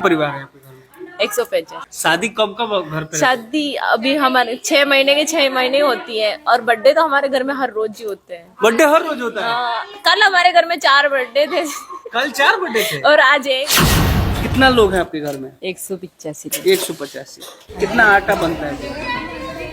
परिवार है आपके घर में? 150। शादी कब कब घर पे? शादी अभी हमारे 6 महीने के 6 महीने होती है, और बर्थडे तो हमारे घर में हर रोज ही होते हैं। बर्थडे हर रोज होता है? हाँ, कल हमारे घर में 4 बर्थडे थे। कल 4 बर्थडे थे और आज एक। कितना लोग हैं आपके घर में? 185। 185। कितना आटा बनता है?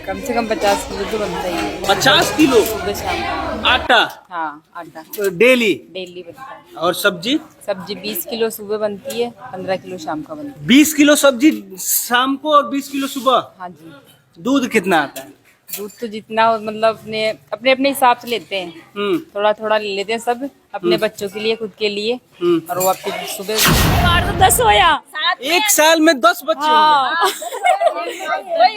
कम से कम 50 किलो तो बनता ही है। 50 किलो सुबह शाम। आटा? हाँ, आटा डेली? डेली बनता है। और सब्जी? सब्जी 20 किलो सुबह बनती है, 15 किलो शाम का बनता है। 20 किलो सब्जी शाम को और 20 किलो सुबह? हाँ जी। दूध कितना आता है? दूध तो जितना हो, मतलब अपने अपने अपने हिसाब से लेते हैं। थोड़ा थोड़ा ले लेते हैं सब, अपने बच्चों के लिए, खुद के लिए। और वो आपके सुबह 10 होया। एक साल में 10 बच्चे हाँ।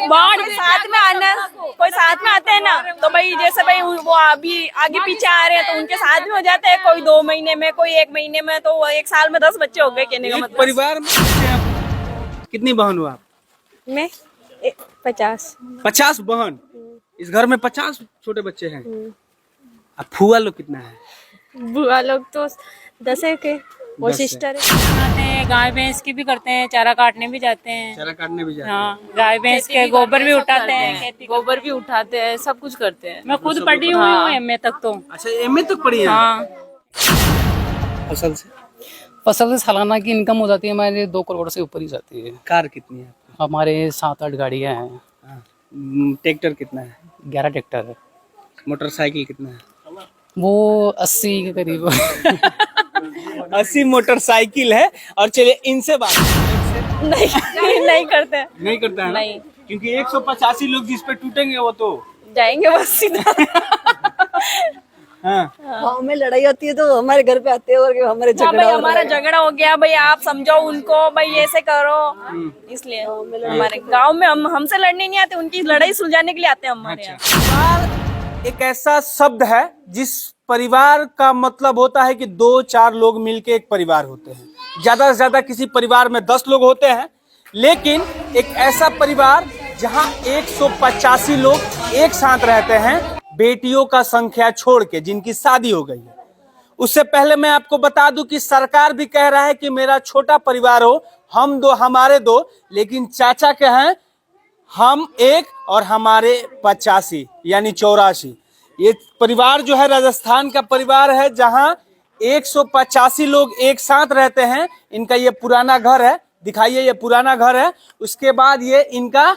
बाढ़ साथ में आना, कोई साथ में आते हैं ना, तो भाई जैसे भाई वो अभी आगे पीछे आ रहे हैं तो उनके साथ में हो जाते हैं। कोई 2 महीने में, कोई 1 महीने में, तो एक साल में 10 बच्चे हो गए कहने का एक मतलब। परिवार में कितनी बहन हो आप? मैं 50। 50 बहन? इस घर में 50 छोटे बच्चे हैं। अब फुआ लोग कितना है? बुआ लोग तो 10 है के, वो 10 है। सिस्टर है। बनाते हैं, गाय भैंस की भी करते हैं, चारा काटने भी जाते हैं। चारा काटने भी जाते हैं? हाँ, गाय भैंस के गोबर भी उठाते हैं, गोबर भी उठाते हैं, सब कुछ करते हैं। मैं खुद पढ़ी हुई हूँ एमए तक तो। अच्छा, एमए तक पढ़ी है? हाँ। फसल से सालाना की इनकम हो जाती है हमारे 2 करोड़ से ऊपर ही जाती है। कार कितनी है? हमारे 7-8 गाड़ियाँ हैं। ट्रैक्टर कितना है? 11 ट्रैक्टर है। मोटरसाइकिल कितना है? वो 80 के करीब। 80 मोटरसाइकिल है। और चलिए इनसे बात नहीं करते। नहीं करता है ना? नहीं। क्योंकि 185 लोग जिस पे टूटेंगे वो तो जाएंगे बस सीधा। हाँ। गाँव में लड़ाई होती है तो हमारे घर पे आते हैं और हमारे हाँ झगड़ा भाई, हमारा झगड़ा हो गया भाई, आप समझो उनको भाई, ऐसे करो। इसलिए हमारे गांव में हमसे लड़ने नहीं आते, उनकी लड़ाई सुलझाने के लिए आते हैं हमारे यहाँ। परिवार एक ऐसा शब्द है जिस परिवार का मतलब होता है कि 2-4 लोग मिलके एक परिवार होते हैं। ज्यादा से ज्यादा किसी परिवार में 10 लोग होते हैं, लेकिन एक ऐसा परिवार जहां 185 लोग एक साथ रहते हैं, बेटियों का संख्या छोड़ के, जिनकी शादी हो गई है। उससे पहले मैं आपको बता दूं कि सरकार भी कह रहा है कि मेरा छोटा परिवार हो, हम 2 हमारे 2, लेकिन चाचा के हैं हम 1 और हमारे 85 यानी 84। ये परिवार जो है राजस्थान का परिवार है जहां 185 लोग एक साथ रहते हैं। इनका ये पुराना घर है, दिखाइए, ये पुराना घर है। उसके बाद ये इनका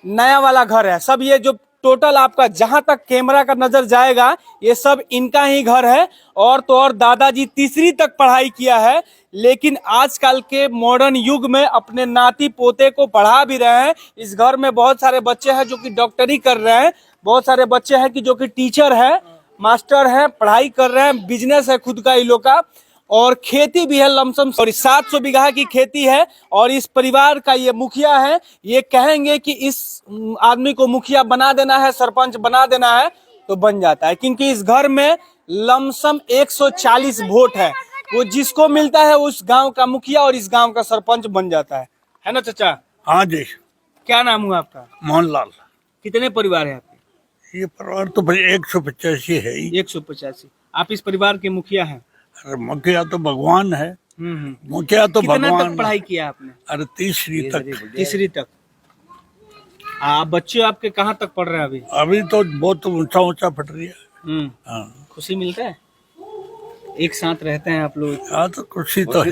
नया वाला घर है। सब ये जो टोटल आपका जहां तक कैमरा का नजर जाएगा ये सब इनका ही घर है। और तो और दादाजी 3री तक पढ़ाई किया है, लेकिन आजकल के मॉडर्न युग में अपने नाती पोते को पढ़ा भी रहे हैं। इस घर में बहुत सारे बच्चे हैं जो कि डॉक्टरी कर रहे हैं, बहुत सारे बच्चे हैं कि जो कि टीचर है, मास्टर है, पढ़ाई कर रहे हैं, बिजनेस है खुद का इन लोग का, और खेती भी है लमसम। और 700 बीघा की खेती है। और इस परिवार का ये मुखिया है। ये कहेंगे कि इस आदमी को मुखिया बना देना है, सरपंच बना देना है, तो बन जाता है, क्योंकि इस घर में लमसम 140 वोट है। वो जिसको मिलता है उस गांव का मुखिया और इस गांव का सरपंच बन जाता है ना चाचा? हाँ जी। क्या नाम हुआ आपका? मोहनलाल। कितने परिवार है आपके? ये परिवार तो भाई 185 है ही। 185। आप इस परिवार के मुखिया हैं? अरे मुखिया तो भगवान है। मुखिया तो कितना भगवान। तक पढ़ाई किया आपने? अरे 3री तक। 3री तक। बच्चे आपके कहाँ तक पढ़ रहे हैं अभी? अभी तो बहुत ऊंचा ऊंचा पढ़ रही है। हाँ। खुशी मिलता है? एक साथ रहते हैं आप लोग? हाँ, तो खुशी तो है।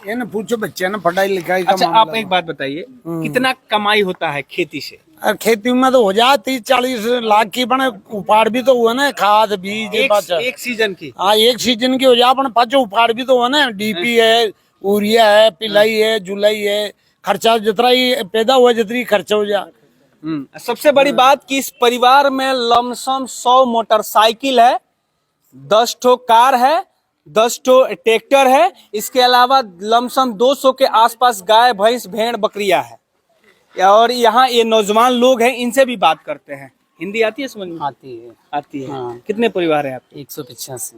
ये ना पूछो बच्चे ना पढ़ाई लिखाई का अच्छा, मामला आप एक बात बताइए, कितना कमाई होता है खेती से? और खेती में तो हो जाए 30-40 लाख की, बने उपाड़ भी तो हुआ ना, खाद बीज एक सीजन की? हाँ, एक सीजन की हो जाए, अपन पाँचों उपाड़ भी तो हुआ ना। डीपी है, यूरिया है, पिलाई है, जुलाई है, खर्चा जितना ही पैदा हुआ जितनी खर्चा हो जाए। सबसे बड़ी बात कि इस परिवार में लमसम 100 मोटरसाइकिल है, 10 ठो कार है, 10 ठो ट्रैक्टर है। इसके अलावा लमसम 200 के आसपास गाय, भैंस, भेड़, बकरियां है। और यहाँ ये नौजवान लोग हैं, इनसे भी बात करते हैं। हिंदी आती है समझ में? आती है। हाँ। कितने परिवार है आपके? 185।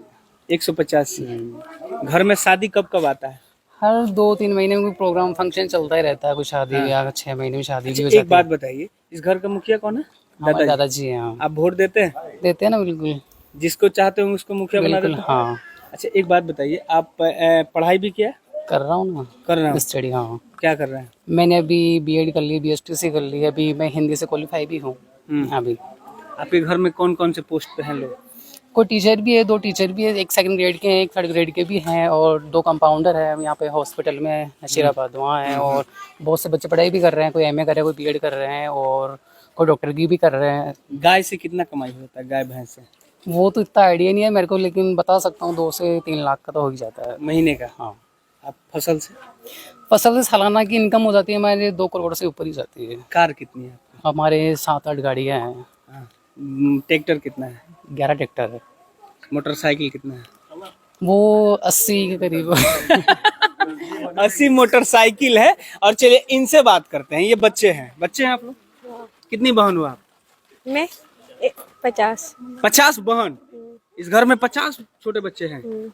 185। घर में शादी कब कब आता है? हर 2-3 महीने में कोई प्रोग्राम फंक्शन चलता ही रहता है, कोई शादी ब्याह। 6 महीने में शादी भी हो जाती है। एक बात बताइए, इस घर का मुखिया कौन है? दादाजी हैं। आप वोट देते हैं? देते हैं ना, बिल्कुल। जिसको चाहते हो उसको मुखिया बना देते हैं? हाँ। अच्छा, एक बात बताइए, आप पढ़ाई भी किया? कर रहा हूँ ना, कर रहे हो? स्टडी। हाँ, क्या कर रहे हैं? मैंने अभी बीएड कर ली, बीएसटीसी कर ली, अभी मैं हिंदी से क्वालिफाई भी हूँ। अभी आपके घर में कौन कौन से पोस्ट पे हैं लोग? कोई टीचर भी है, 2 टीचर भी है, एक 2nd ग्रेड के हैं, एक 3rd ग्रेड के भी हैं, और 2 कंपाउंडर है यहाँ पे हॉस्पिटल में नशीराबाद वहाँ है। और बहुत से बच्चे पढ़ाई भी कर रहे हैं, कोई एमए कर रहे हैं, कोई बीएड कर रहे हैं, और कोई डॉक्टर की भी कर रहे हैं। गाय से कितना कमाई होता है, गाय भैंस से वो तो इतना आइडिया नहीं है मेरे को, लेकिन बता सकता हूँ 2 से 3 लाख का तो हो ही जाता है। महीने का? हाँ, आप फसल से? फसल से सालाना की इनकम हो जाती है हमारे 2 करोड़ से ऊपर ही जाती है। कार कितनी है आपकी? हमारे 7-8 गाड़ियाँ हैं। हाँ। ट्रैक्टर कितना है? 11 ट्रैक्टर है। मोटरसाइकिल कितना है? वो 80 के करीब। 80 मोटरसाइकिल है। और चलिए इनसे बात करते हैं, ये बच्चे हैं आप लोग? कितनी बहन हो आप? मैं 50। 50 बहन? इस घर में 50 छोटे बच्चे हैं?